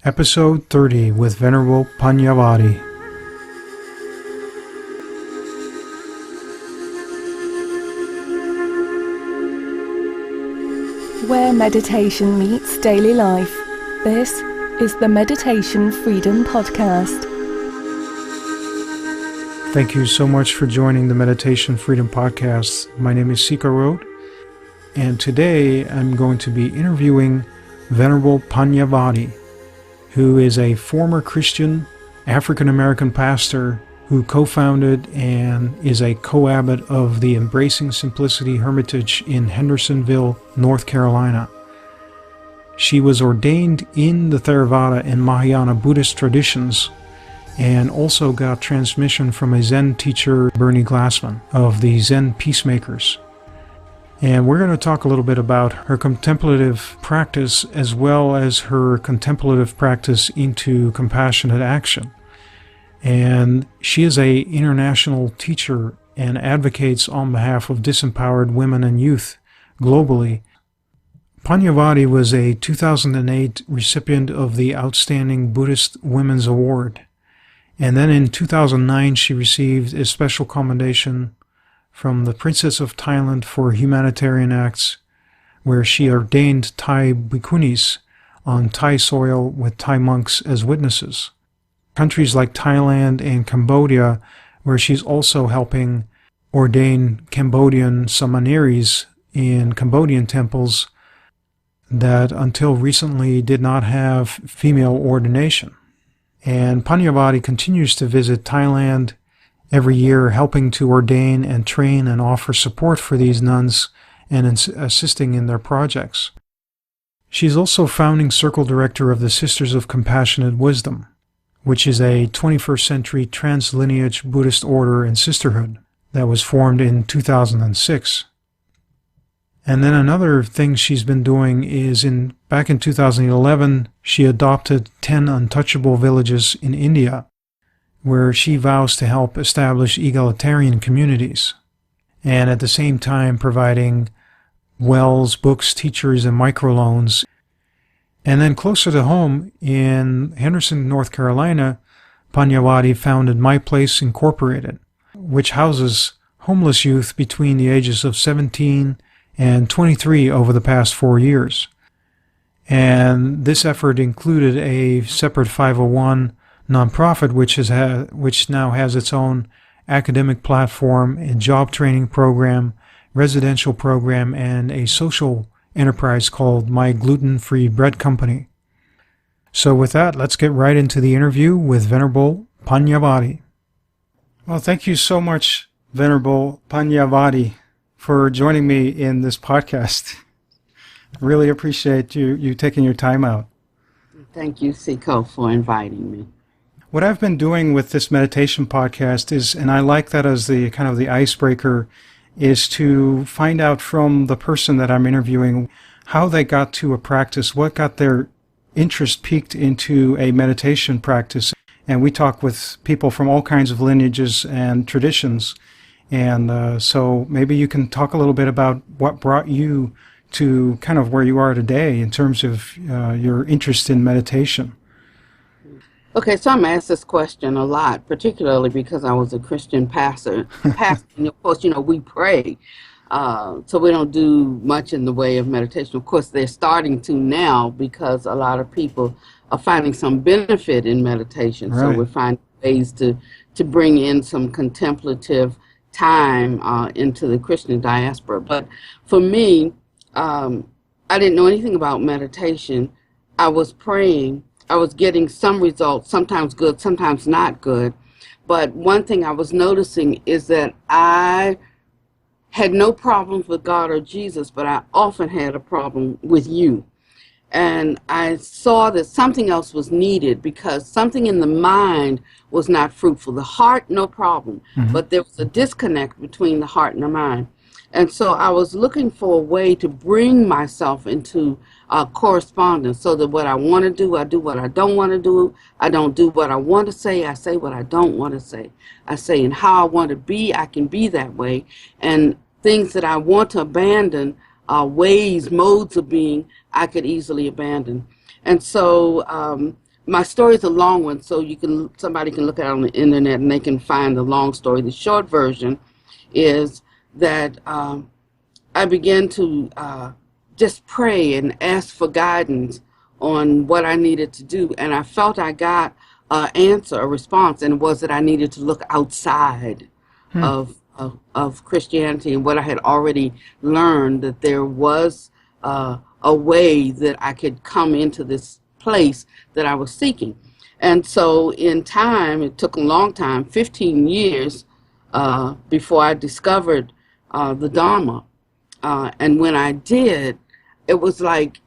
Episode 30 with Venerable Pannavati. Where meditation meets daily life, this is the Meditation Freedom Podcast. Thank you so much for joining the Meditation Freedom Podcast. My name is co-Abbot, and today I'm going to be interviewing Venerable Pannavati, who is a former Christian African-American pastor who co-founded and is a co-Abbot of the Embracing-Simplicity Hermitage in Hendersonville, North Carolina. She was ordained in the Theravada and Mahayana Buddhist traditions and also got transmission from a Zen teacher, Glassman, of the Zen Peacemakers. And we're going to talk a little bit about her contemplative practice as well as her contemplative practice into compassionate action. And she is an international teacher and advocates on behalf of disempowered women and youth globally. Pannavati was a 2008 recipient of the Outstanding Buddhist Women's Award. And then in 2009 she received a special commendation from the Princess of Thailand for Humanitarian Acts, where she ordained Thai Bhikkhunis on Thai soil with Thai monks as witnesses. Countries like Thailand and Cambodia, where she's also helping ordain Cambodian Samaneris in Cambodian temples that until recently did not have female ordination. And Pannavati continues to visit Thailand every year, helping to ordain and train and offer support for these nuns and assisting in their projects. She's also founding circle director of the Sisters of Compassionate Wisdom, which is a 21st century trans-lineage Buddhist order and sisterhood that was formed in 2006. And then another thing she's been doing is back in 2011, she adopted 10 untouchable villages in India, where she vows to help establish egalitarian communities, and at the same time providing wells, books, teachers, and microloans. And then closer to home, in Henderson, North Carolina, Pannavati founded My Place Incorporated, which houses homeless youth between the ages of 17 and 23 over the past 4 years. And this effort included a separate 501 nonprofit which now has its own academic platform, a job training program, residential program, and a social enterprise called My Gluten-Free Bread Company. So with that, let's get right into the interview with Venerable Pannavati. Well, thank you so much, Venerable Pannavati, for joining me in this podcast. Really appreciate you taking your time out. Thank you, Siko, for inviting me. What I've been doing with this meditation podcast is, and I like that as the kind of the icebreaker, is to find out from the person that I'm interviewing how they got to a practice, what got their interest piqued into a meditation practice. And we talk with people from all kinds of lineages and traditions. And so maybe you can talk a little bit about what brought you to kind of where you are today in terms of your interest in meditation. Okay, so I'm asked this question a lot, particularly because I was a Christian pastor. And of course, we pray. So we don't do much in the way of meditation. Of course, they're starting to now because a lot of people are finding some benefit in meditation. Right. So we're finding ways to bring in some contemplative time into the Christian diaspora. But for me, I didn't know anything about meditation. I was praying. I was getting some results, sometimes good, sometimes not good. But one thing I was noticing is that I had no problems with God or Jesus, but I often had a problem with you. And I saw that something else was needed because something in the mind was not fruitful. The heart, no problem, but there was a disconnect between the heart and the mind. And so I was looking for a way to bring myself into correspondence so that what I want to do, I do. What I don't want to do, I don't do. What I want to say, I say. What I don't want to say, I say. And how I want to be, I can be that way. And things that I want to abandon, ways, modes of being, I could easily abandon. And so my story is a long one, so somebody can look at it on the internet and they can find the long story. The short version is that I began to just pray and ask for guidance on what I needed to do, and I felt I got an answer, a response, and it was that I needed to look outside of Christianity and what I had already learned, that there was a way that I could come into this place that I was seeking. And so in time, it took a long time, 15 years, before I discovered the Dharma. And when I did, it was like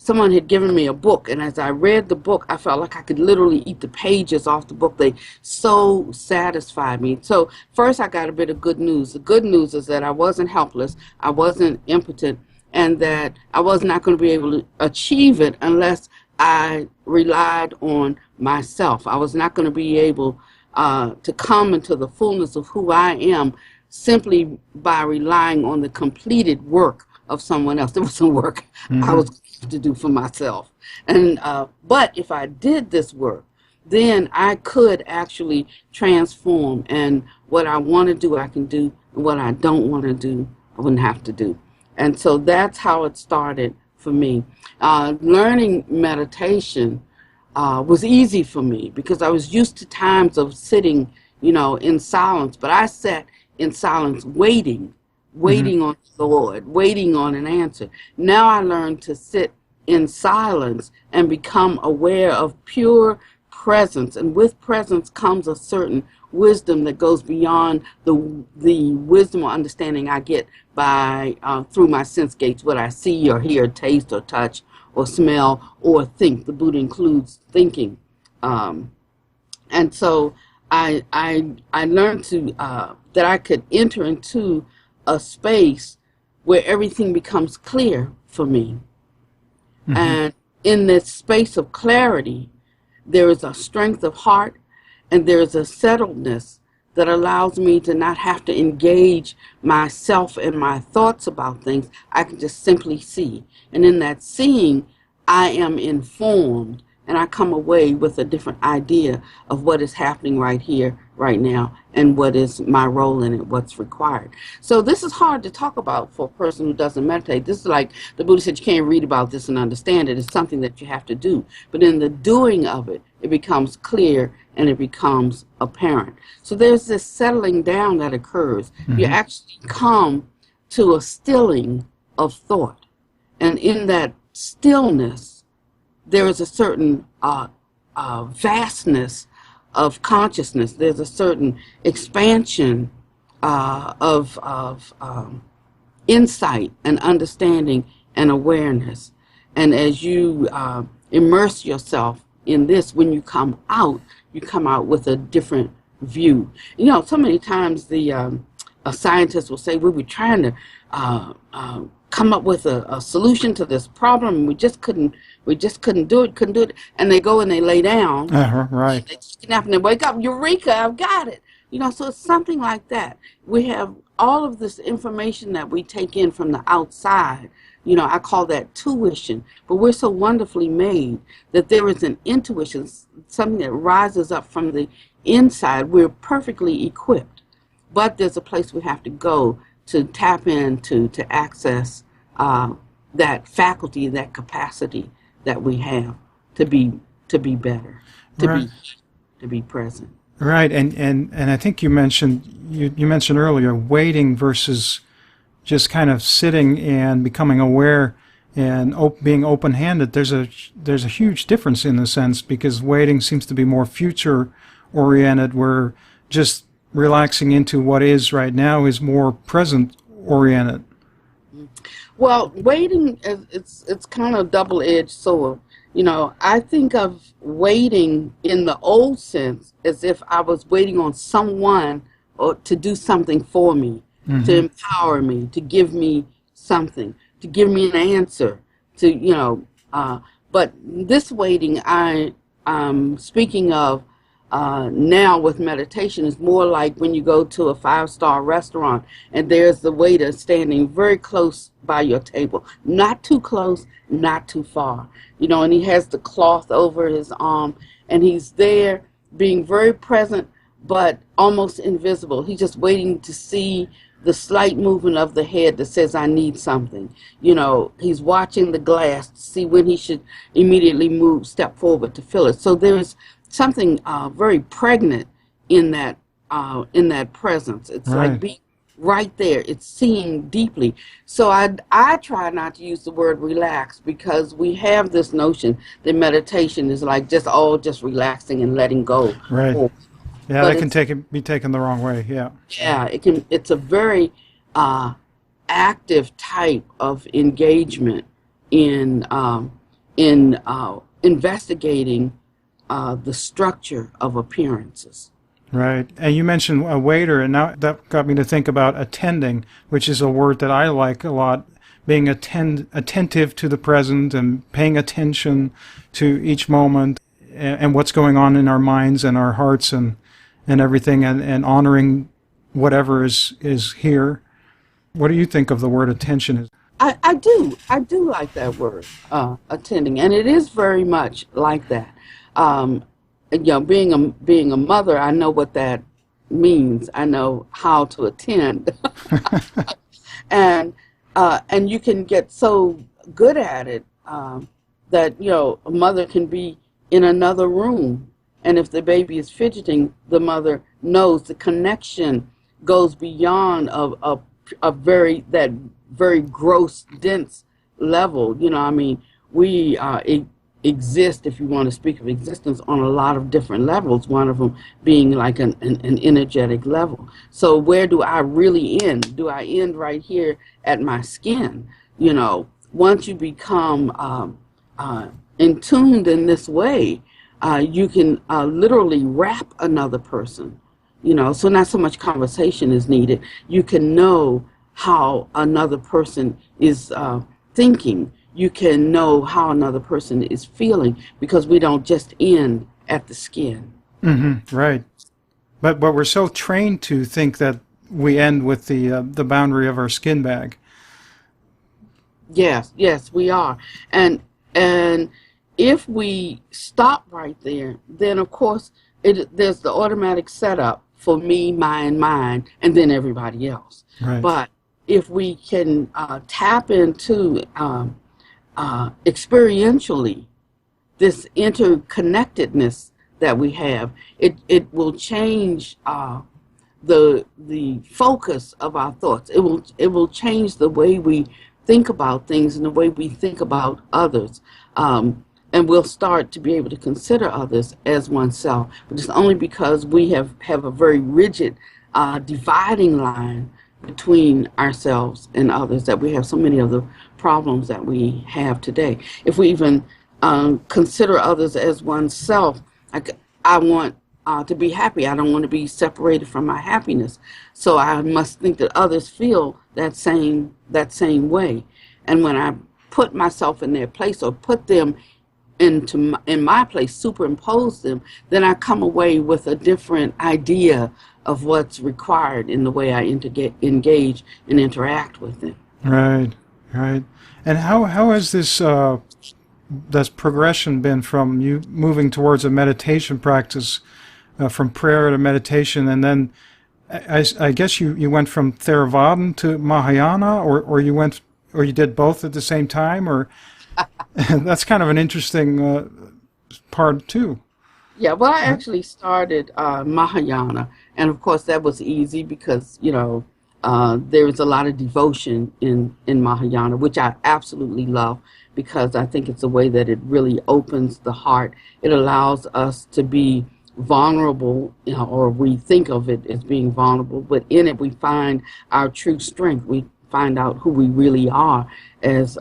someone had given me a book, and as I read the book, I felt like I could literally eat the pages off the book. They so satisfied me. So first I got a bit of good news. The good news is that I wasn't helpless, I wasn't impotent, and that I was not going to be able to achieve it unless I relied on myself. I was not going to be able to come into the fullness of who I am simply by relying on the completed work of someone else. There was some work I was going to do for myself. And but if I did this work, then I could actually transform, and what I want to do, I can do, and what I don't want to do, I wouldn't have to do. And so that's how it started for me. Learning meditation was easy for me because I was used to times of sitting, in silence. But I sat in silence waiting on the Lord, waiting on an answer. Now I learned to sit in silence and become aware of pure presence. And with presence comes a certain wisdom that goes beyond the wisdom or understanding I get by through my sense gates, what I see or hear, taste or touch or smell or think. The Buddha includes thinking, and so I learned to that I could enter into a space where everything becomes clear for me, and in this space of clarity, there is a strength of heart, and there is a settledness that allows me to not have to engage myself and my thoughts about things. I can just simply see. And in that seeing, I am informed, and I come away with a different idea of what is happening right here, right now, and what is my role in it, what's required. So this is hard to talk about for a person who doesn't meditate. This is like the Buddha said, you can't read about this and understand it. It's something that you have to do. But in the doing of it, it becomes clear and it becomes apparent. So there's this settling down that occurs. You actually come to a stilling of thought. And in that stillness, there is a certain vastness of consciousness. There's a certain expansion of insight and understanding and awareness. And as you immerse yourself in this, when you come out with a different view. So many times the scientists will say, we were trying to come up with a solution to this problem, and we just couldn't do it, and they go and they lay down, right, they snap and they wake up, eureka, I've got it. So it's something like that. We have all of this information that we take in from the outside. I call that tuition, but we're so wonderfully made that there is an intuition, something that rises up from the inside. We're perfectly equipped, but there's a place we have to go to tap into, to access that faculty, that capacity that we have to be better, to be present. Right, and I think you mentioned earlier waiting versus just kind of sitting and becoming aware and being open-handed. There's a huge difference in the sense, because waiting seems to be more future-oriented, where just relaxing into what is right now is more present-oriented. Well, waiting, it's kind of double-edged sword. I think of waiting in the old sense as if I was waiting on someone or to do something for me, to empower me, to give me something, to give me an answer, but this waiting, I'm speaking of now with meditation is more like when you go to a 5-star restaurant and there's the waiter standing very close by your table, not too close, not too far, and he has the cloth over his arm and he's there being very present but almost invisible. He's just waiting to see the slight movement of the head that says, I need something. He's watching the glass to see when he should immediately step forward to fill it. So there's something very pregnant in that presence. It's Right. like being right there. It's seeing deeply. So I try not to use the word relax, because we have this notion that meditation is like just relaxing and letting go. Right. Yeah, But that can be taken the wrong way. Yeah. Yeah, it's a very active type of engagement in investigating the structure of appearances. Right. And you mentioned a waiter, and now that got me to think about attending, which is a word that I like a lot, being attentive to the present and paying attention to each moment and what's going on in our minds and our hearts and everything, and honoring whatever is here. What do you think of the word attention? I do like that word, attending, and it is very much like that. Being a mother, I know what that means. I know how to attend, and you can get so good at it that a mother can be in another room, and if the baby is fidgeting, the mother knows the connection goes beyond a very gross, dense level. We exist, if you want to speak of existence, on a lot of different levels, one of them being like an energetic level. So where do I really end? Do I end right here at my skin? Once you become in-tuned in this way, you can literally wrap another person, so not so much conversation is needed. You can know how another person is thinking. You can know how another person is feeling, because we don't just end at the skin. Mm-hmm. Right. But we're so trained to think that we end with the boundary of our skin bag. Yes, we are. And if we stop right there, then of course there's the automatic setup for me, mine, and then everybody else. Right. But if we can tap into experientially this interconnectedness that we have, it will change the focus of our thoughts. It will change the way we think about things and the way we think about others. And we'll start to be able to consider others as oneself. But it's only because we have a very rigid dividing line between ourselves and others that we have so many of the problems that we have today. If we even consider others as oneself, I want to be happy. I don't want to be separated from my happiness. So I must think that others feel that same way. And when I put myself in their place, or put them in my place, superimpose them, then I come away with a different idea of what's required in the way I engage and interact with them. Right. And how has this progression been from you moving towards a meditation practice, from prayer to meditation, and then I guess you went from Theravada to Mahayana, or you did both at the same time, or that's kind of an interesting part too. Yeah, well, I actually started Mahayana, and of course that was easy because there is a lot of devotion in Mahayana, which I absolutely love, because I think it's a way that it really opens the heart. It allows us to be vulnerable, or we think of it as being vulnerable, but in it we find our true strength. We find out who we really are as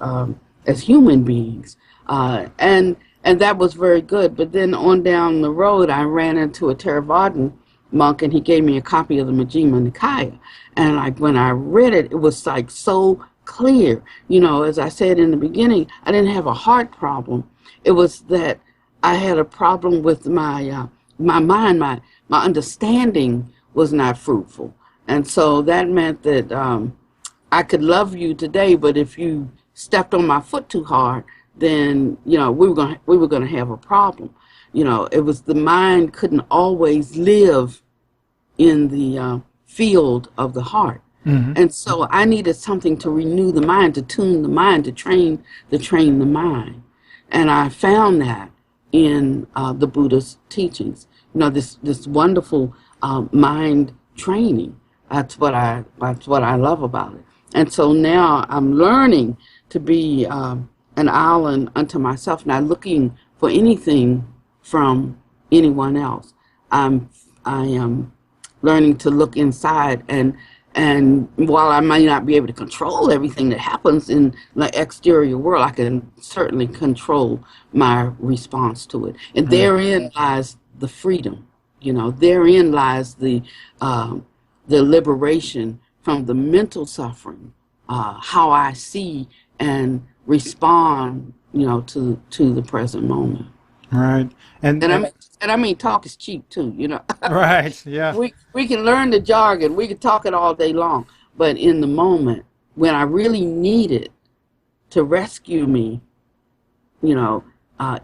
human beings, and that was very good. But then on down the road, I ran into a Theravadan monk, and he gave me a copy of the Majjhima Nikaya, and when I read it, it was like so clear. As I said in the beginning, I didn't have a heart problem. It was that I had a problem with my my mind, my understanding was not fruitful. And so that meant that I could love you today, but if you stepped on my foot too hard, then, we were gonna have a problem. It was the mind couldn't always live in the field of the heart. Mm-hmm. And so I needed something to renew the mind, to tune the mind, to train the mind. And I found that in the Buddha's teachings. This wonderful mind training. That's what I love about it. And so now I'm learning to be an island unto myself, not looking for anything from anyone else. I am learning to look inside, and while I might not be able to control everything that happens in the exterior world, I can certainly control my response to it. And therein lies the freedom. Therein lies the liberation from the mental suffering, how I see and respond, to the present moment. Right. And I mean, talk is cheap too, Right, yeah. We can learn the jargon, we can talk it all day long, but in the moment, when I really need it to rescue me,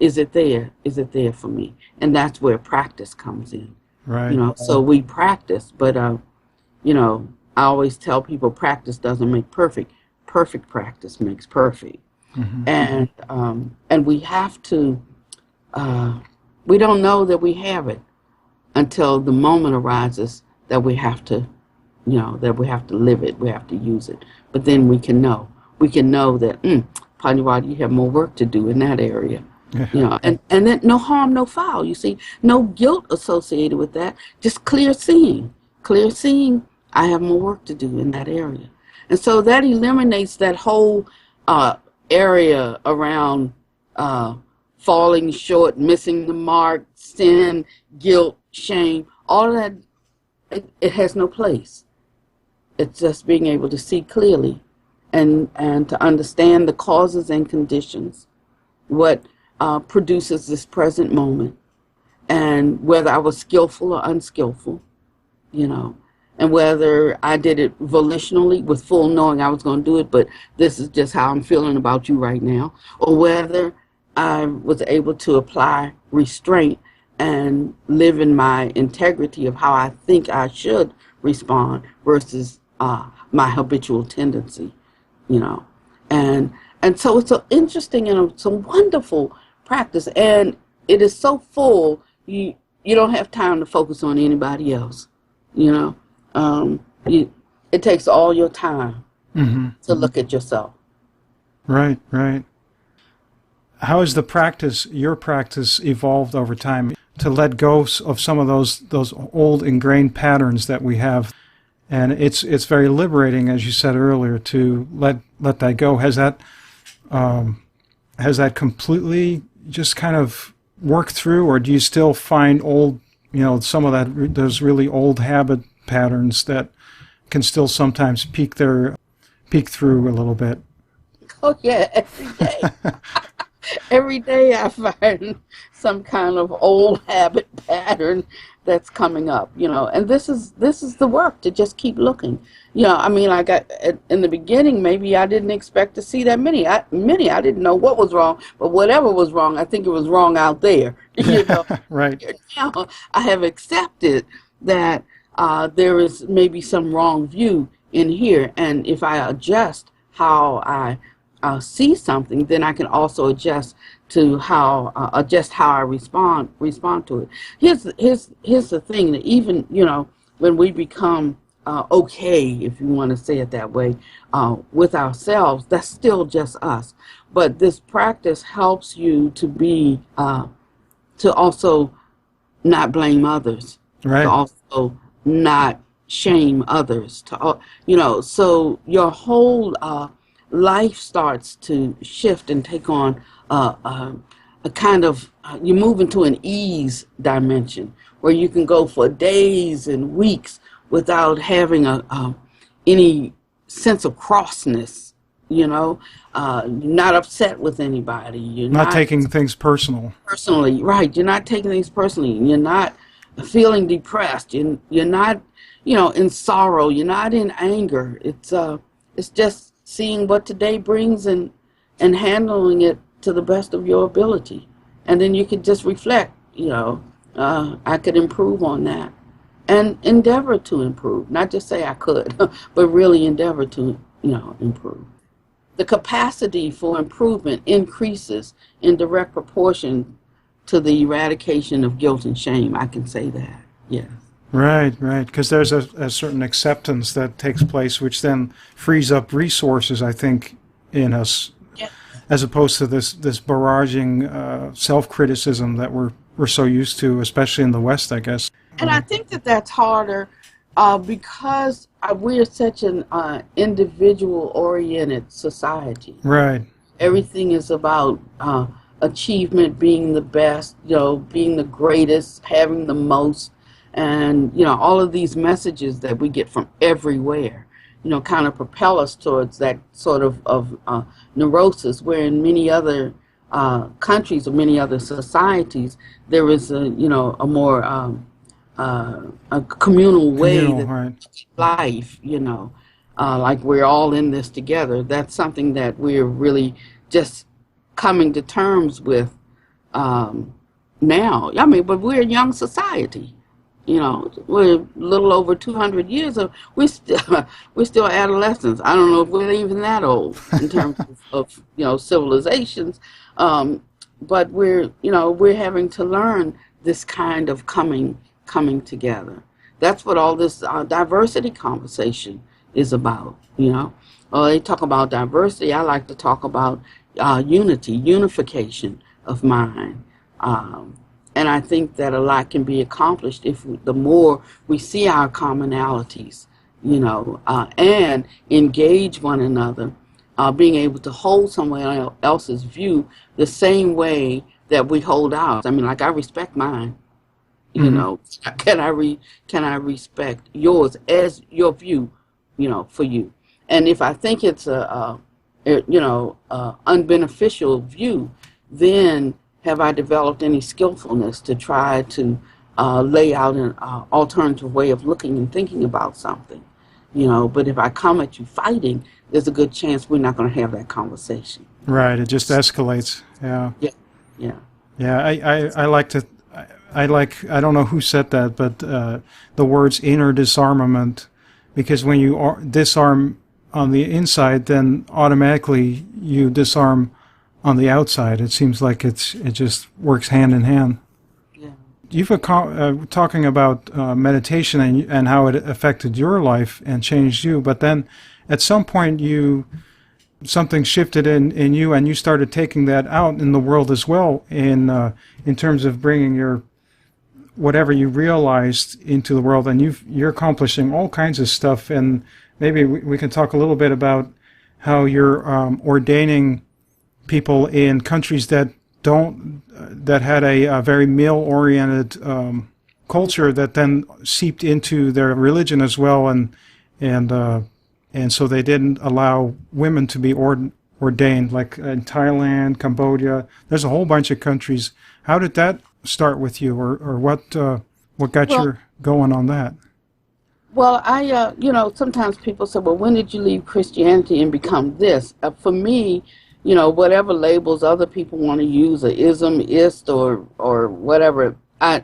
is it there? Is it there for me? And that's where practice comes in. Right. So we practice, but, I always tell people practice doesn't make perfect. Perfect practice makes perfect. Mm-hmm. And we have to, we don't know that we have it until the moment arises that we have to, that we have to live it, we have to use it. But then we can know. We can know that, Pannavati, you have more work to do in that area. And then no harm, no foul. You see, no guilt associated with that. Just clear seeing. Clear seeing, I have more work to do in that area. And so that eliminates that whole area around falling short, missing the mark, sin, guilt, shame. All of that, it has no place. It's just being able to see clearly and to understand the causes and conditions, what produces this present moment, and whether I was skillful or unskillful, and whether I did it volitionally with full knowing I was going to do it, but this is just how I'm feeling about you right now, or whether I was able to apply restraint and live in my integrity of how I think I should respond versus my habitual tendency, And so it's so interesting and it's a wonderful practice, and it is so full, you don't have time to focus on anybody else, it takes all your time to look at yourself. Right. How has your practice evolved over time to let go of some of those old ingrained patterns that we have? And it's very liberating, as you said earlier, to let that go. Has that completely just kind of worked through, or do you still find old, some of those really old habit patterns that can still sometimes peek through a little bit? Oh yeah, every day. Every day I find some kind of old habit pattern that's coming up, and this is the work, to just keep looking. I mean, like in the beginning, maybe I didn't expect to see that many. I didn't know what was wrong, but whatever was wrong, I think it was wrong out there. Right. Now I have accepted that there is maybe some wrong view in here, and if I adjust how I see something, then I can also adjust how I respond to it. Here's the thing, that even when we become okay, if you want to say it that way, with ourselves, that's still just us. But this practice helps you to be to also not blame others, right? To also not shame others, so your whole life starts to shift and take on a kind of, you move into an ease dimension where you can go for days and weeks without having any sense of crossness, you're not upset with anybody. You're not taking things personally, right? You're not taking things personally. You're not feeling depressed. You're not, in sorrow. You're not in anger. It's just seeing what today brings and handling it to the best of your ability. And then you could just reflect, I could improve on that. And endeavor to improve. Not just say I could, but really endeavor to, improve. The capacity for improvement increases in direct proportion to the eradication of guilt and shame. I can say that, yes. Right. Because there's a certain acceptance that takes place, which then frees up resources, I think, in us, Yeah. as opposed to this barraging self-criticism that we're so used to, especially in the West, I guess. And I think that's harder because we're such an individual-oriented society. Right. Everything is about achievement, being the best, being the greatest, having the most, and all of these messages that we get from everywhere, kind of propel us towards that sort of neurosis, where in many other countries or many other societies there is a more a communal way Right. life, like we're all in this together. That's something that we're really just coming to terms with now. I mean, but we're a young society. We're a little over 200 years of we're still adolescents. I don't know if we're even that old in terms of civilizations, but we're having to learn this kind of coming together. That's what all this diversity conversation is about. They talk about diversity. I like to talk about unification of mind. And I think that a lot can be accomplished if the more we see our commonalities, and engage one another, being able to hold someone else's view the same way that we hold ours. I mean, like I respect mine. Can I respect yours as your view, for you? And if I think it's a unbeneficial view, then have I developed any skillfulness to try to lay out an alternative way of looking and thinking about something? But if I come at you fighting, there's a good chance we're not going to have that conversation. Right. It just escalates. Yeah. Yeah. I don't know who said that, but the words inner disarmament, because when you disarm on the inside, then automatically you disarm on the outside. It seems like it just works hand in hand. Yeah. You've talking about meditation and how it affected your life and changed you, but then at some point something shifted in you, and you started taking that out in the world as well, in terms of bringing your whatever you realized into the world, and you're accomplishing all kinds of stuff. And maybe we can talk a little bit about how you're ordaining people in countries that had a very male-oriented culture that then seeped into their religion as well, and so they didn't allow women to be ordained, like in Thailand, Cambodia. There's a whole bunch of countries. How did that start with you, or what got you going on that? Well, I sometimes people say, well, when did you leave Christianity and become this? For me, whatever labels other people want to use, or ismist or whatever, I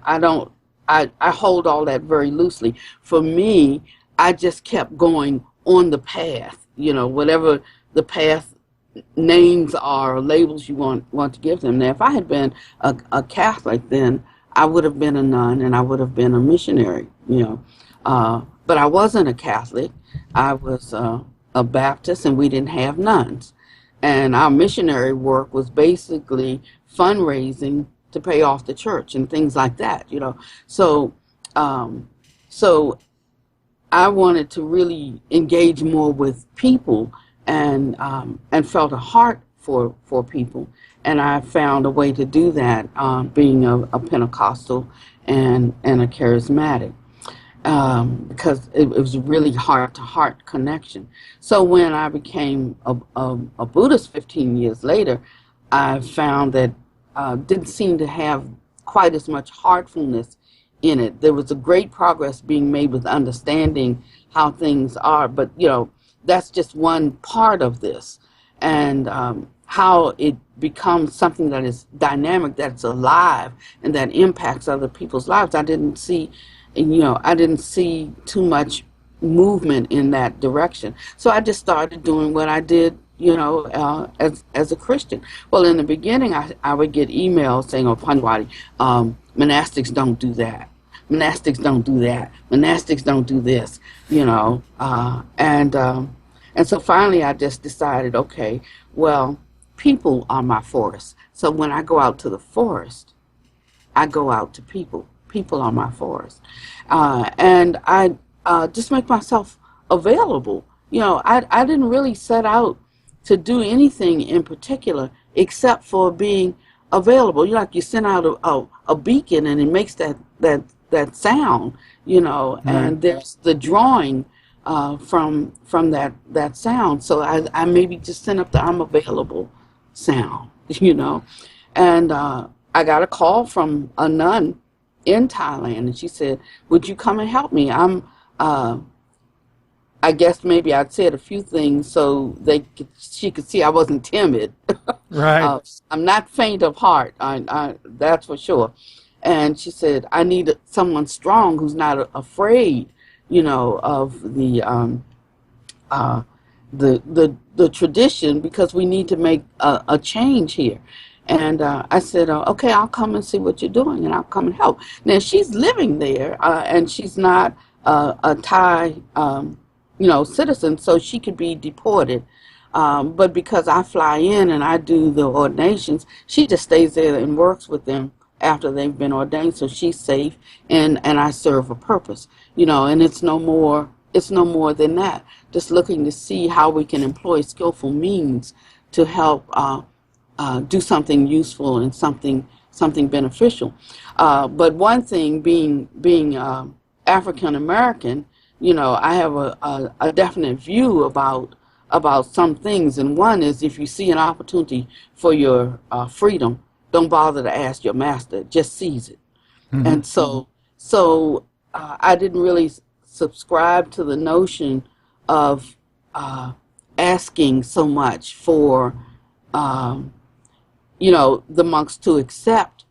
hold all that very loosely. For me, I just kept going on the path, whatever the path names are, or labels you want to give them. Now, if I had been a Catholic, then I would have been a nun and I would have been a missionary, but I wasn't a Catholic. I was a Baptist, and we didn't have nuns. And our missionary work was basically fundraising to pay off the church and things like that, So I wanted to really engage more with people and felt a heart for people. And I found a way to do that, being a Pentecostal and a charismatic. Because it was really heart-to-heart connection. So when I became a Buddhist 15 years later, I found that didn't seem to have quite as much heartfulness in it. There was a great progress being made with understanding how things are, but that's just one part of this, and how it becomes something that is dynamic, that's alive, and that impacts other people's lives. I didn't see too much movement in that direction. So I just started doing what I did, as a Christian. Well, in the beginning, I would get emails saying, "Oh, Pannavati, monastics don't do that. Monastics don't do that. Monastics don't do this." And so finally, I just decided, okay, well, people are my forest. So when I go out to the forest, I go out to people. People are my forest, and I just make myself available. I didn't really set out to do anything in particular except for being available. You send out a beacon and it makes that sound, and there's the drawing from that sound. So I maybe just sent up the "I'm available" sound, and I got a call from a nun in Thailand, and she said, "Would you come and help me? I guess maybe I'd said a few things so she could see I wasn't timid. Right. I'm not faint of heart. That's for sure." And she said, "I need someone strong who's not afraid, of the tradition, because we need to make a change here." And I said, "Okay, I'll come and see what you're doing, and I'll come and help." Now she's living there, and she's not a Thai, citizen, so she could be deported. But because I fly in and I do the ordinations, she just stays there and works with them after they've been ordained, so she's safe, and I serve a purpose, and it's no more than that. Just looking to see how we can employ skillful means to help do something useful and something beneficial. But one thing, being African American, I have a definite view about some things, and one is, if you see an opportunity for your freedom, don't bother to ask your master, just seize it. Mm-hmm. And so I didn't really subscribe to the notion of asking so much for the monks to accept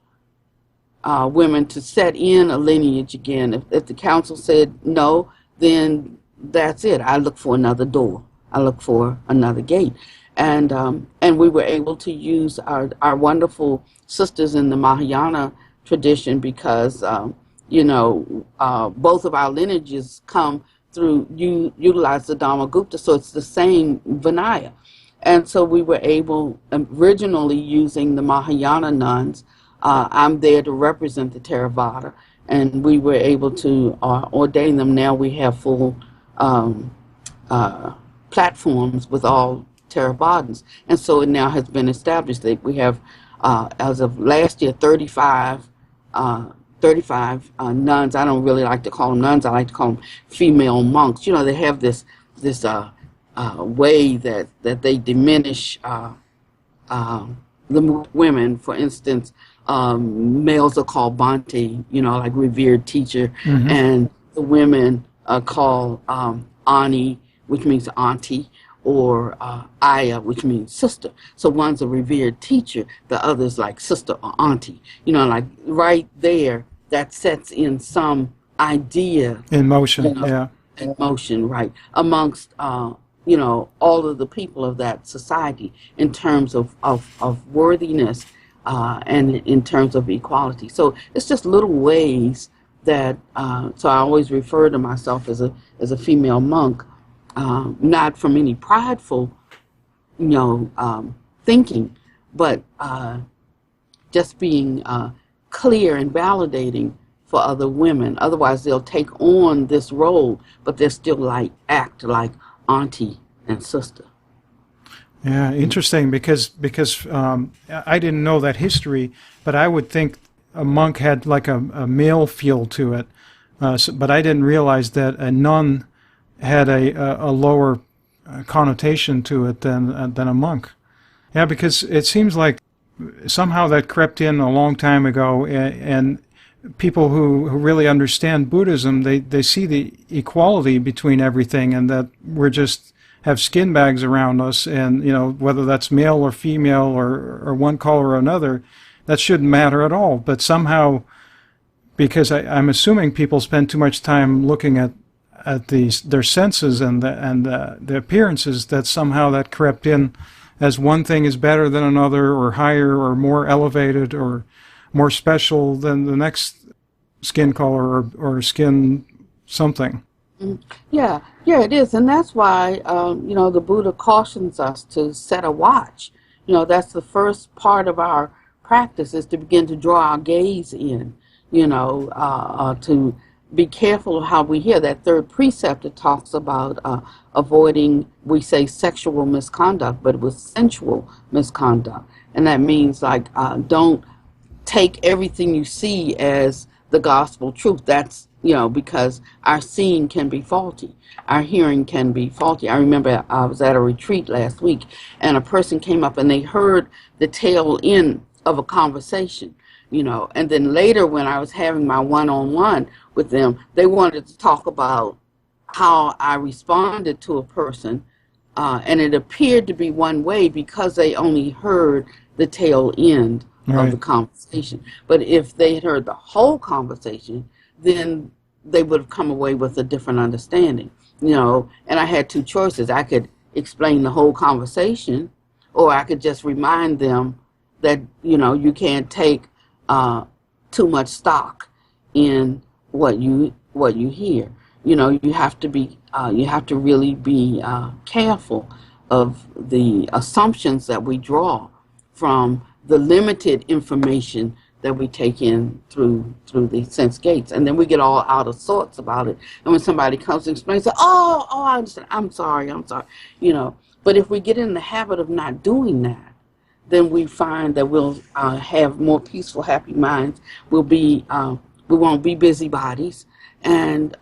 women to set in a lineage again. If the council said no, then that's it. I look for another door. I look for another gate. And we were able to use our wonderful sisters in the Mahayana tradition, because both of our lineages come through utilize the Dharma-gupta, so it's the same Vinaya. And so we were able, originally using the Mahayana nuns, I'm there to represent the Theravada, and we were able to ordain them. Now we have full platforms with all Theravadins, and so it now has been established that we have, as of last year, 35 nuns. I don't really like to call them nuns. I like to call them female monks. They have this way that they diminish the women. For instance, males are called Bhante, like revered teacher, mm-hmm. and the women are called Ani, which means auntie, or Aya, which means sister. So one's a revered teacher, the other's like sister or auntie. Like right there, that sets in some idea. In motion, yeah. In motion, right, amongst all of the people of that society, in terms of worthiness and in terms of equality. So it's just little ways that, so I always refer to myself as a female monk, not from any prideful, thinking, but just being clear and validating for other women. Otherwise, they'll take on this role, but they're still act like auntie and sister. Yeah, interesting, because I didn't know that history, but I would think a monk had like a male feel to it, but I didn't realize that a nun had a lower connotation to it than a monk. Yeah, because it seems like somehow that crept in a long time ago, and people who really understand Buddhism, they see the equality between everything, and that we're just have skin bags around us, and whether that's male or female or one color or another, that shouldn't matter at all. But somehow, because I'm assuming people spend too much time looking at their senses and the appearances, that somehow that crept in as one thing is better than another, or higher or more elevated or more special than the next skin color or skin something. Yeah, it is. And that's why, the Buddha cautions us to set a watch. That's the first part of our practice, is to begin to draw our gaze in, to be careful of how we hear. That third precept, it talks about avoiding, we say sexual misconduct, but it was sensual misconduct. And that means don't take everything you see as the gospel truth. That's, because our seeing can be faulty. Our hearing can be faulty. I remember I was at a retreat last week, and a person came up and they heard the tail end of a conversation, and then later when I was having my one-on-one with them, they wanted to talk about how I responded to a person, and it appeared to be one way because they only heard the tail end of the conversation. But if they had heard the whole conversation, then they would have come away with a different understanding, and I had two choices. I could explain the whole conversation, or I could just remind them that, you can't take too much stock in what you hear. You have to be, you have to really be careful of the assumptions that we draw from the limited information that we take in through the sense gates, and then we get all out of sorts about it. And when somebody comes and explains, oh, I understand. I'm sorry. But if we get in the habit of not doing that, then we find that we'll have more peaceful, happy minds. We won't be busybodies, and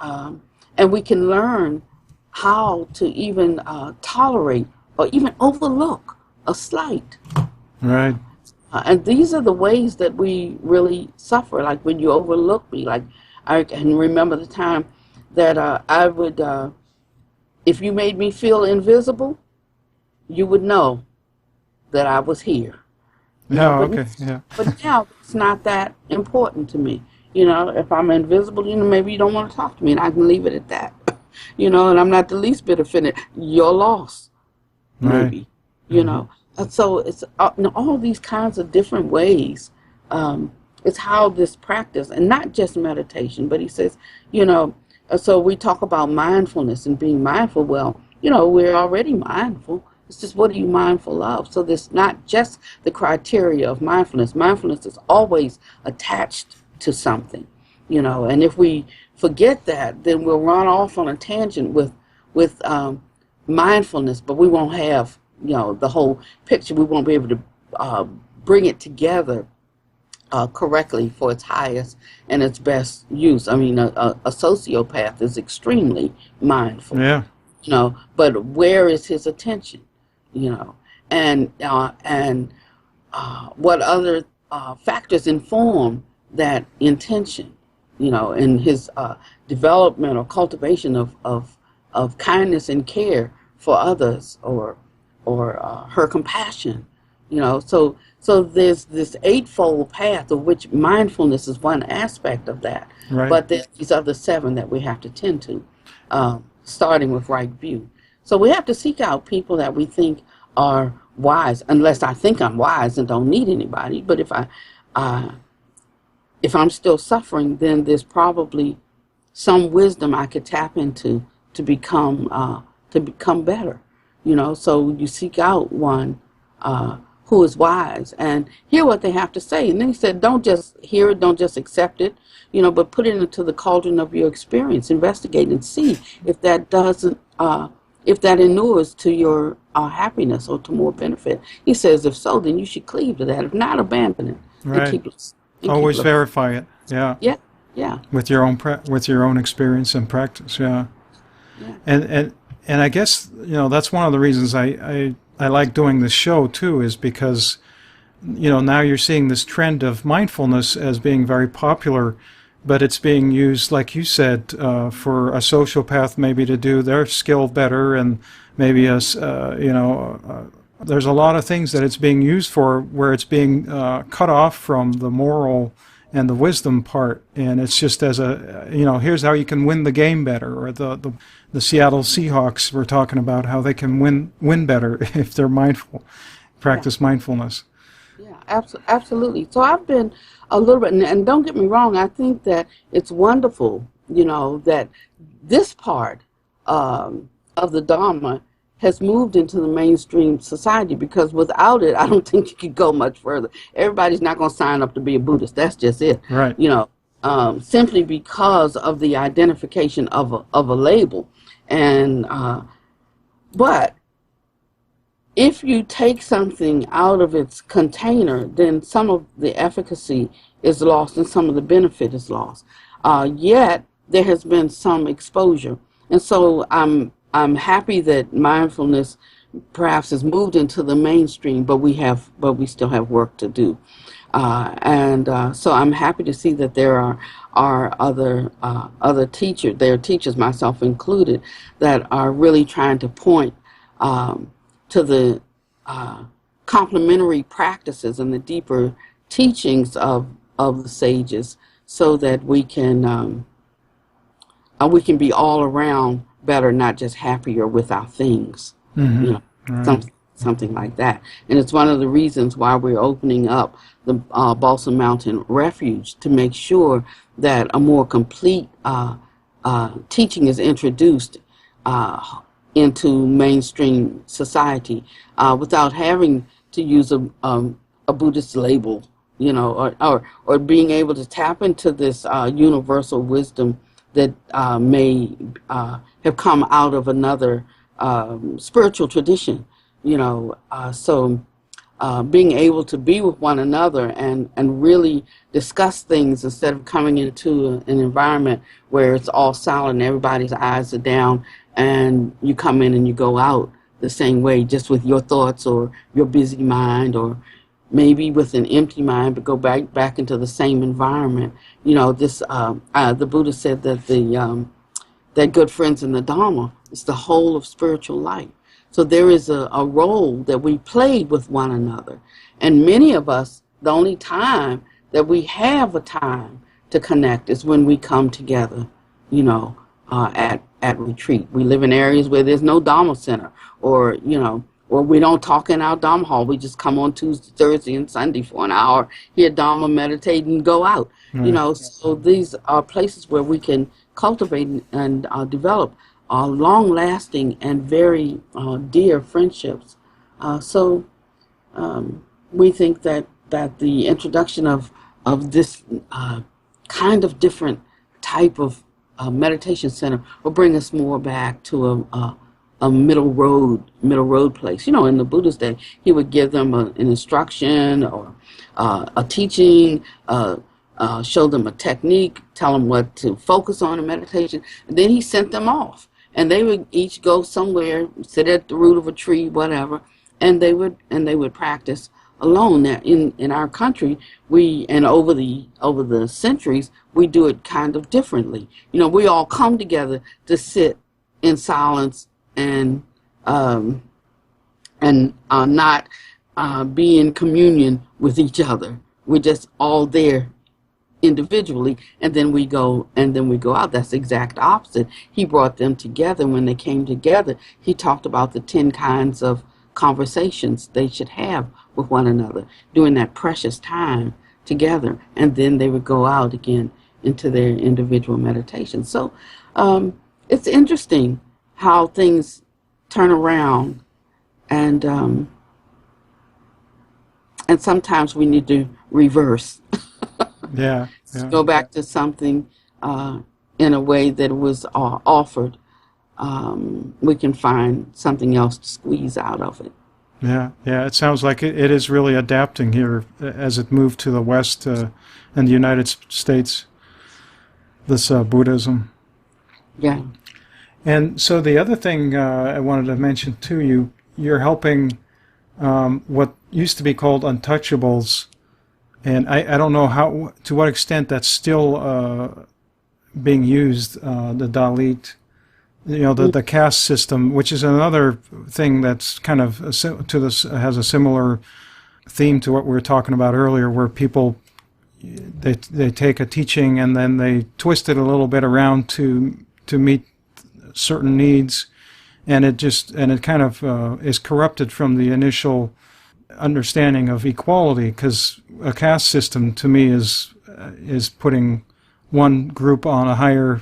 we can learn how to even tolerate or even overlook a slight. Right. And these are the ways that we really suffer. Like when you overlook me, like I can remember the time that I would, if you made me feel invisible, you would know that I was here. But now it's not that important to me. If I'm invisible, maybe you don't want to talk to me, and I can leave it at that. And I'm not the least bit offended. Your loss, maybe. So it's all these kinds of different ways. It's how this practice, and not just meditation, but he says, so we talk about mindfulness and being mindful. Well, we're already mindful. It's just, what are you mindful of? So there's not just the criteria of mindfulness. Mindfulness is always attached to something, and if we forget that, then we'll run off on a tangent with mindfulness, but we won't have the whole picture. We won't be able to bring it together correctly for its highest and its best use. I mean, a sociopath is extremely mindful. Yeah. But where is his attention? And what other factors inform that intention? In his development or cultivation of kindness and care for others, or her compassion, so there's this eightfold path, of which mindfulness is one aspect of that. Right. But there's these other seven that we have to tend to, starting with right view. So we have to seek out people that we think are wise, unless I think I'm wise and don't need anybody. But if I'm still suffering, then there's probably some wisdom I could tap into to become better. So you seek out one who is wise and hear what they have to say. And then he said, don't just hear it, don't just accept it, but put it into the cauldron of your experience. Investigate and see if that doesn't, if that inures to your happiness or to more benefit. He says, if so, then you should cleave to that. If not, abandon it. Right. And always verify it. Yeah. Yeah. With your own experience and practice. Yeah. And I guess that's one of the reasons I like doing this show too, is because now you're seeing this trend of mindfulness as being very popular, but it's being used, like you said, for a sociopath maybe to do their skill better, and maybe there's a lot of things that it's being used for where it's being cut off from the moral and the wisdom part, and it's just as a, here's how you can win the game better, or the Seattle Seahawks were talking about how they can win better if they're mindful, practice mindfulness. Yeah, absolutely. So I've been a little bit, and don't get me wrong, I think that it's wonderful, that this part of the Dharma has moved into the mainstream society, because without it, I don't think you could go much further. Everybody's not going to sign up to be a Buddhist. That's just it. Right. Simply because of the identification of a label. And but if you take something out of its container, then some of the efficacy is lost and some of the benefit is lost. Yet there has been some exposure, and so I'm happy that mindfulness perhaps has moved into the mainstream, but we still have work to do. So I'm happy to see that there are other teachers, there are teachers, myself included, that are really trying to point to the complementary practices and the deeper teachings of the sages, so that we can be all around better, not just happier with our things. Mm-hmm. Right. Something like that. And it's one of the reasons why we're opening up the Balsam Mountain Refuge, to make sure that a more complete teaching is introduced into mainstream society without having to use a Buddhist label, or being able to tap into this universal wisdom that may have come out of another spiritual tradition, so being able to be with one another and really discuss things, instead of coming into an environment where it's all silent and everybody's eyes are down, and you come in and you go out the same way, just with your thoughts or your busy mind, or maybe with an empty mind, but go back into the same environment. The Buddha said that that good friends in the Dharma is the whole of spiritual life. So there is a role that we play with one another. And many of us, the only time that we have a time to connect is when we come together, at retreat. We live in areas where there's no Dharma center, or we don't talk in our Dharma hall. We just come on Tuesday, Thursday, and Sunday for an hour, hear Dharma, meditate, and go out. Right. So these are places where we can cultivate and develop long-lasting and very dear friendships. We think that the introduction of this kind of different type of meditation center will bring us more back to a middle road place. In the Buddha's day, he would give them an instruction or a teaching, show them a technique, tell them what to focus on in meditation, and then he sent them off. And they would each go somewhere, sit at the root of a tree, whatever, and they would practice alone. Now, in our country, over the centuries, we do it kind of differently. We all come together to sit in silence and not be in communion with each other. We're just all there individually, and then we go out. That's the exact opposite. He brought them together. When they came together, he talked about the 10 kinds of conversations they should have with one another during that precious time together, and then they would go out again into their individual meditation. So it's interesting how things turn around, and sometimes we need to reverse. Yeah. Go back to something in a way that was offered. We can find something else to squeeze out of it. Yeah. It sounds like it is really adapting here as it moved to the West and the United States, this Buddhism. Yeah. And so the other thing I wanted to mention to you, you're helping what used to be called untouchables, and I don't know how to what extent that's still being used. The Dalit, the caste system, which is another thing that's kind of has a similar theme to what we were talking about earlier, where people they take a teaching and then they twist it a little bit around to meet certain needs, and it kind of is corrupted from the initial understanding of equality, because a caste system to me is putting one group on a higher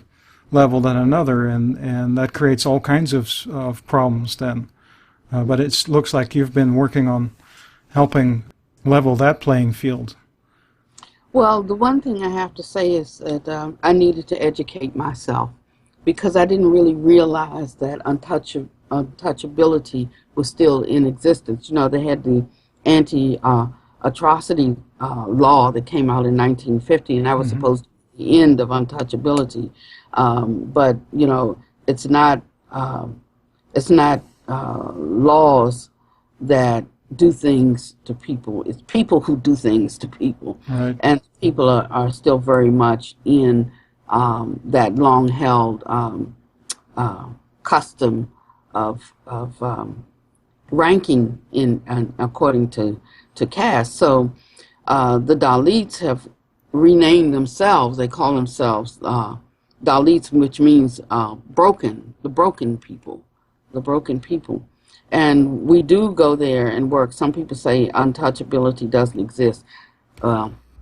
level than another, and that creates all kinds of problems then. But it looks like you've been working on helping level that playing field. Well, the one thing I have to say is that I needed to educate myself, because I didn't really realize that untouchability was still in existence. They had the anti-atrocity law that came out in 1950, and that was supposed to be the end of untouchability. But it's not laws that do things to people. It's people who do things to people. Right. And people are still very much in that long-held custom of ranking according to caste. So the Dalits have renamed themselves. They call themselves Dalits, which means broken, the broken people. And we do go there and work. Some people say untouchability doesn't exist.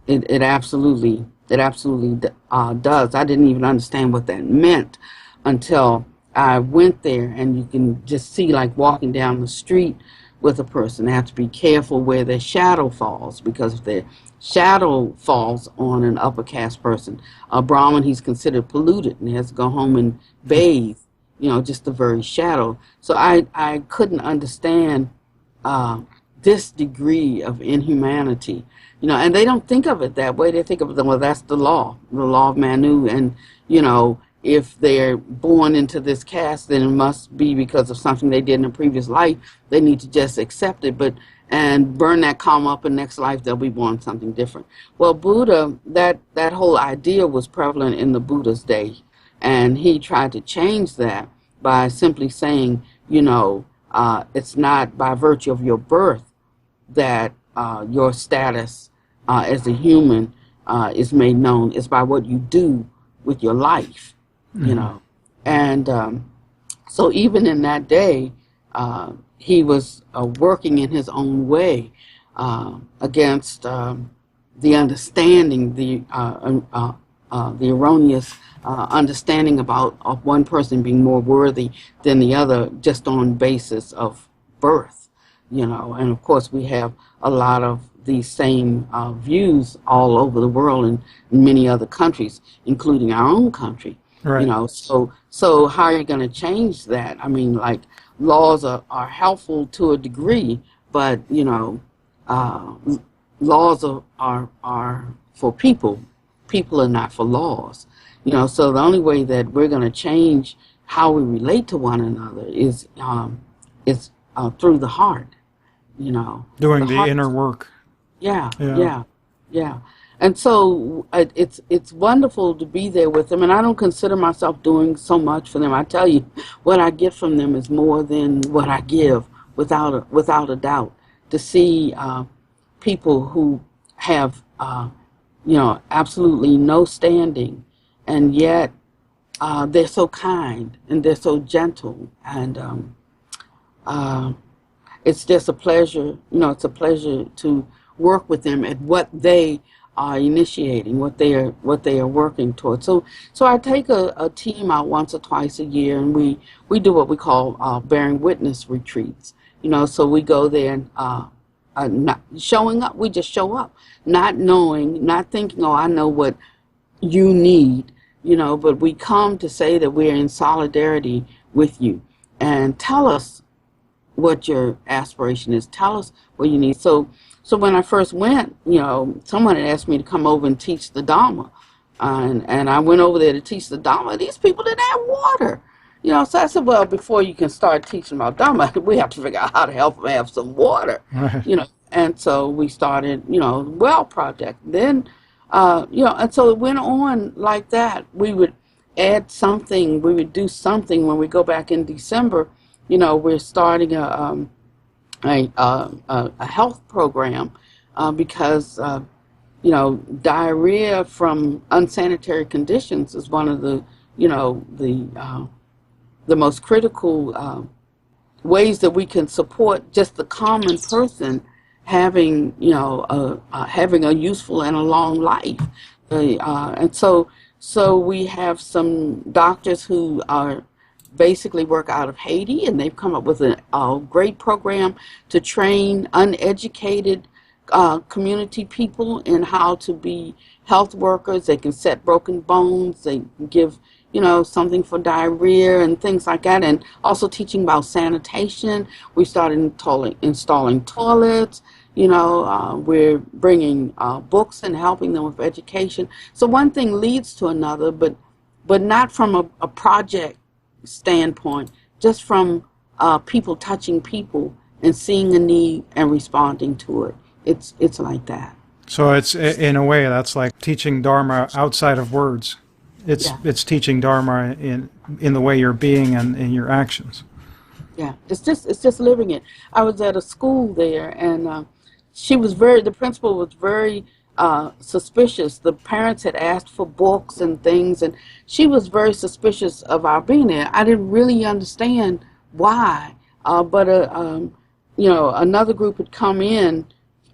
It absolutely does. I didn't even understand what that meant until I went there, and you can just see, like walking down the street with a person, they have to be careful where their shadow falls, because if their shadow falls on an upper caste person, a Brahmin, he's considered polluted and he has to go home and bathe, just the very shadow. So I couldn't understand this degree of inhumanity, and they don't think of it that way. They think of it, well, that's the law of Manu, and, if they're born into this caste, then it must be because of something they did in a previous life. They need to just accept it, and burn that karma up, in next life they'll be born something different. Well, Buddha, that whole idea was prevalent in the Buddha's day, and he tried to change that by simply saying, it's not by virtue of your birth that your status as a human is made known. It's by what you do with your life. And so even in that day, he was working in his own way against the understanding, the erroneous understanding of one person being more worthy than the other, just on basis of birth. And of course we have a lot of these same views all over the world and in many other countries, including our own country. Right. So how are you going to change that? I mean, like, laws are helpful to a degree, but laws are for people. People are not for laws. So the only way that we're going to change how we relate to one another is through the heart. Doing the inner work. Yeah. And so it's wonderful to be there with them, and I don't consider myself doing so much for them. I tell you, what I get from them is more than what I give, without a doubt. To see people who have absolutely no standing, and yet they're so kind and they're so gentle, and it's just a pleasure. It's a pleasure to work with them at what they are initiating, what they are working towards. So I take a team out once or twice a year, and we do what we call bearing witness retreats. So we go there and not showing up. We just show up, not knowing, not thinking, I know what you need, but we come to say that we're in solidarity with you, and tell us what your aspiration is. Tell us what you need. So when I first went, someone had asked me to come over and teach the Dhamma. And I went over there to teach the Dhamma. These people didn't have water. So I said, well, before you can start teaching about Dhamma, we have to figure out how to help them have some water. Right. And so we started, well project. Then, and so it went on like that. We would add something, we would do something when we go back in December. We're starting a health program because, diarrhea from unsanitary conditions is one of the most critical ways that we can support just the common person having having a useful and a long life. And so we have some doctors who are basically work out of Haiti, and they've come up with a great program to train uneducated community people in how to be health workers. They can set broken bones, they can give something for diarrhea and things like that, and also teaching about sanitation. We started installing toilets. We're bringing books and helping them with education. So one thing leads to another, but not from a project standpoint, just from people touching people and seeing a need and responding to it. It's like that. So it's, in a way, that's like teaching Dharma outside of words. It's teaching Dharma in the way you're being and in your actions. Yeah, it's just living it. I was at a school there, and the principal was very suspicious. The parents had asked for books and things, and she was very suspicious of our being there. I didn't really understand why, but another group had come in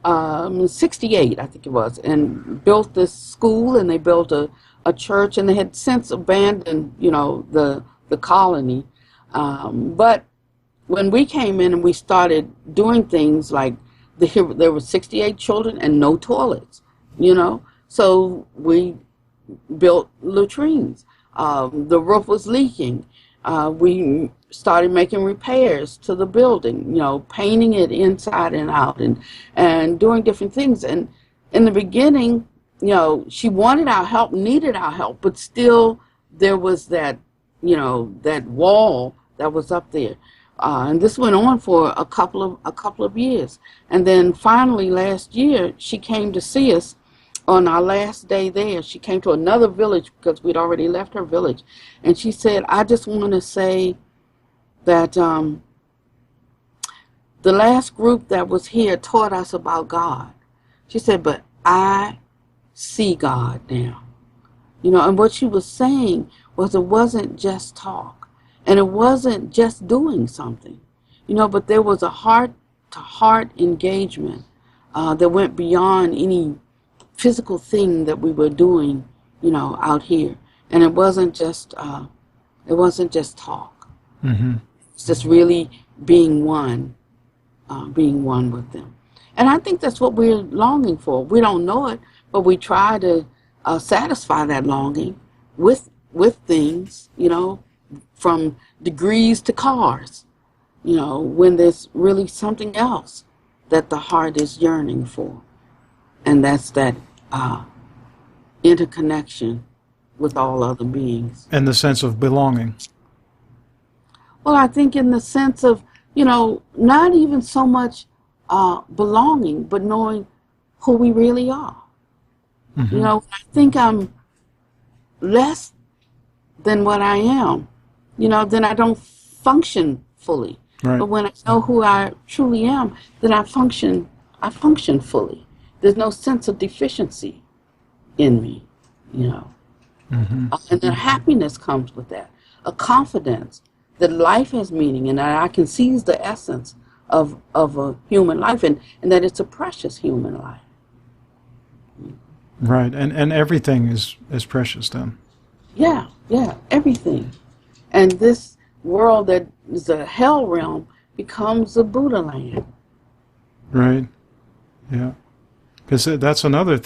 68, I think it was, and built this school, and they built a church, and they had since abandoned, the colony. But when we came in and we started doing things like there were 68 children and no toilets, so we built latrines. The roof was leaking. We started making repairs to the building, painting it inside and out, and doing different things. And in the beginning, she wanted our help, needed our help, but still there was that, that wall that was up there. And this went on for a couple of years. And then finally last year, she came to see us on our last day there. She came to another village because we'd already left her village. And she said, I just want to say that the last group that was here taught us about God. She said, but I see God now. And what she was saying was it wasn't just talk, and it wasn't just doing something, but there was a heart-to-heart engagement that went beyond any physical thing that we were doing, out here. And it wasn't just talk. Mm-hmm. It's just really being one with them. And I think that's what we're longing for. We don't know it, but we try to satisfy that longing with things, from degrees to cars, when there's really something else that the heart is yearning for. And that's that interconnection with all other beings. And the sense of belonging. Well, I think in the sense of, not even so much belonging, but knowing who we really are. Mm-hmm. I think I'm less than what I am, then I don't function fully. Right. But when I know who I truly am, then I function fully. There's no sense of deficiency in me, Mm-hmm. And then happiness comes with that, a confidence that life has meaning and that I can seize the essence of a human life and that it's a precious human life. Right, and everything is precious then. Yeah, everything. And this world that is a hell realm becomes a Buddha land. Right, yeah. Because that's another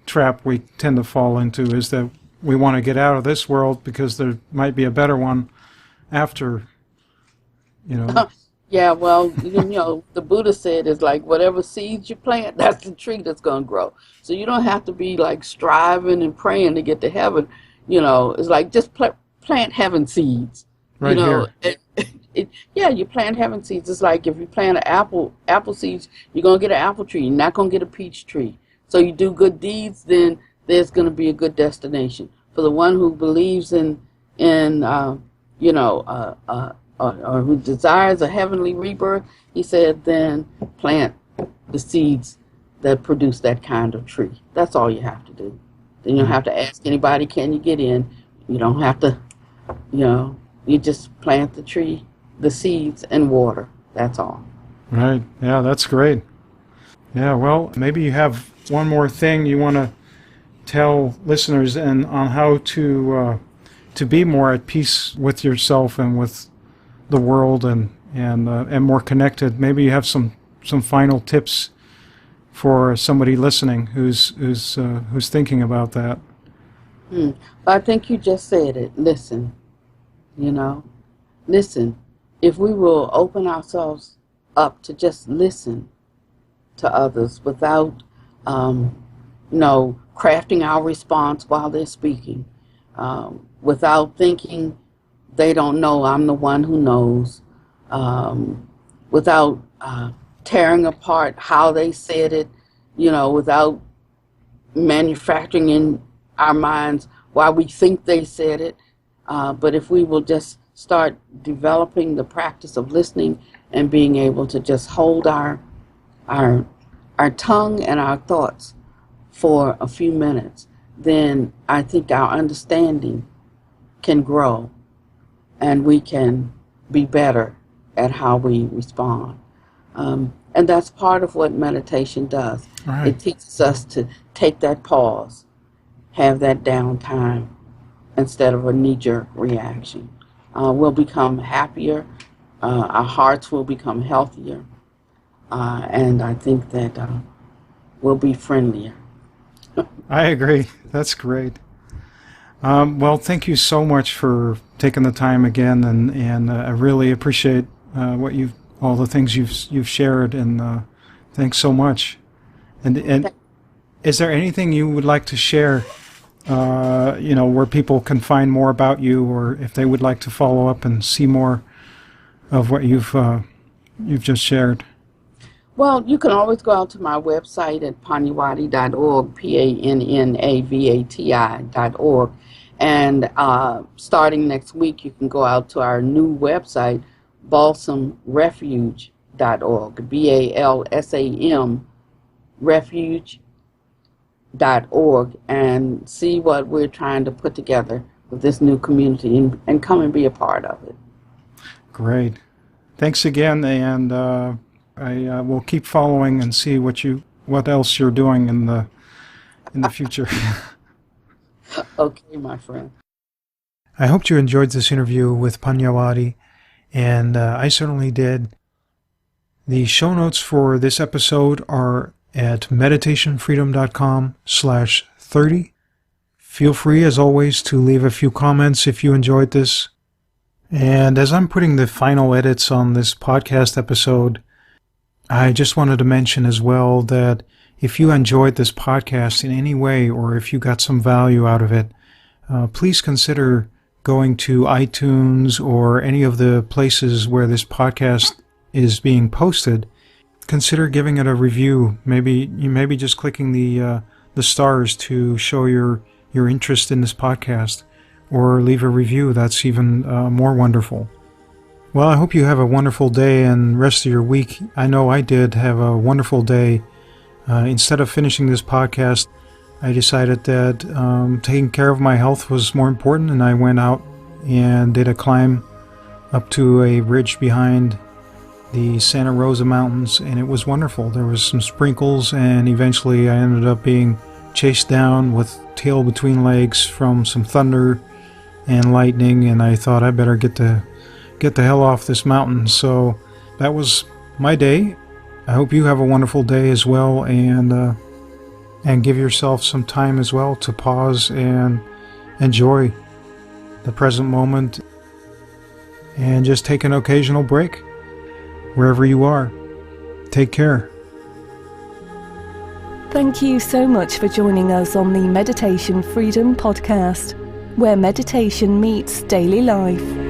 trap we tend to fall into, is that we want to get out of this world because there might be a better one after, Yeah, well, the Buddha said it's like whatever seeds you plant, that's the tree that's going to grow. So you don't have to be like striving and praying to get to heaven. It's like just plant heaven seeds. Right here. you plant heaven seeds. It's like if you plant an apple seeds, you're going to get an apple tree. You're not going to get a peach tree. So you do good deeds, then there's going to be a good destination. For the one who believes or who desires a heavenly rebirth, he said, then plant the seeds that produce that kind of tree. That's all you have to do. Then you don't have to ask anybody, can you get in? You don't have to, you just plant the tree, the seeds, and water. That's all. Right. Yeah, that's great. Yeah, well, maybe you have one more thing you want to tell listeners on how to be more at peace with yourself and with the world and more connected. Maybe you have some final tips for somebody listening who's thinking about that. I think you just said it. Listen, listen. If we will open ourselves up to just listen to others without, crafting our response while they're speaking, without thinking they don't know, I'm the one who knows, without tearing apart how they said it, without manufacturing in our minds why we think they said it. But if we will just start developing the practice of listening and being able to just hold our tongue and our thoughts for a few minutes, then I think our understanding can grow and we can be better at how we respond. And that's part of what meditation does. Right. It teaches us to take that pause, have that downtime instead of a knee-jerk reaction. We'll become happier, our hearts will become healthier, and I think that we'll be friendlier. I agree. That's great. Well, thank you so much for taking the time again, and I really appreciate all the things you've shared, and thanks so much. And is there anything you would like to share? Where people can find more about you, or if they would like to follow up and see more of what you've just shared. Well, you can always go out to my website at pannavati.org, PANNAVATI.org. And starting next week, you can go out to our new website, balsamrefuge.org, BALSAM refuge.org, and see what we're trying to put together with this new community and come and be a part of it. Great. Thanks again, and I will keep following and see what else you're doing in the future. Okay, my friend. I hope you enjoyed this interview with Pannavati, and I certainly did. The show notes for this episode are at meditationfreedom.com/30. Feel free, as always, to leave a few comments if you enjoyed this. And as I'm putting the final edits on this podcast episode, I just wanted to mention as well that if you enjoyed this podcast in any way, or if you got some value out of it, please consider going to iTunes or any of the places where this podcast is being posted. Consider giving it a review. Maybe just clicking the stars to show your interest in this podcast, or leave a review. That's even more wonderful. Well, I hope you have a wonderful day and rest of your week. I know I did have a wonderful day. Instead of finishing this podcast, I decided that taking care of my health was more important, and I went out and did a climb up to a ridge behind the Santa Rosa Mountains, and it was wonderful. There was some sprinkles, and eventually I ended up being chased down with tail between legs from some thunder and lightning, and I thought I better get the hell off this mountain. So that was my day. I hope you have a wonderful day as well, and give yourself some time as well to pause and enjoy the present moment, and just take an occasional break wherever you are. Take care. Thank you so much for joining us on the Meditation Freedom Podcast, where meditation meets daily life.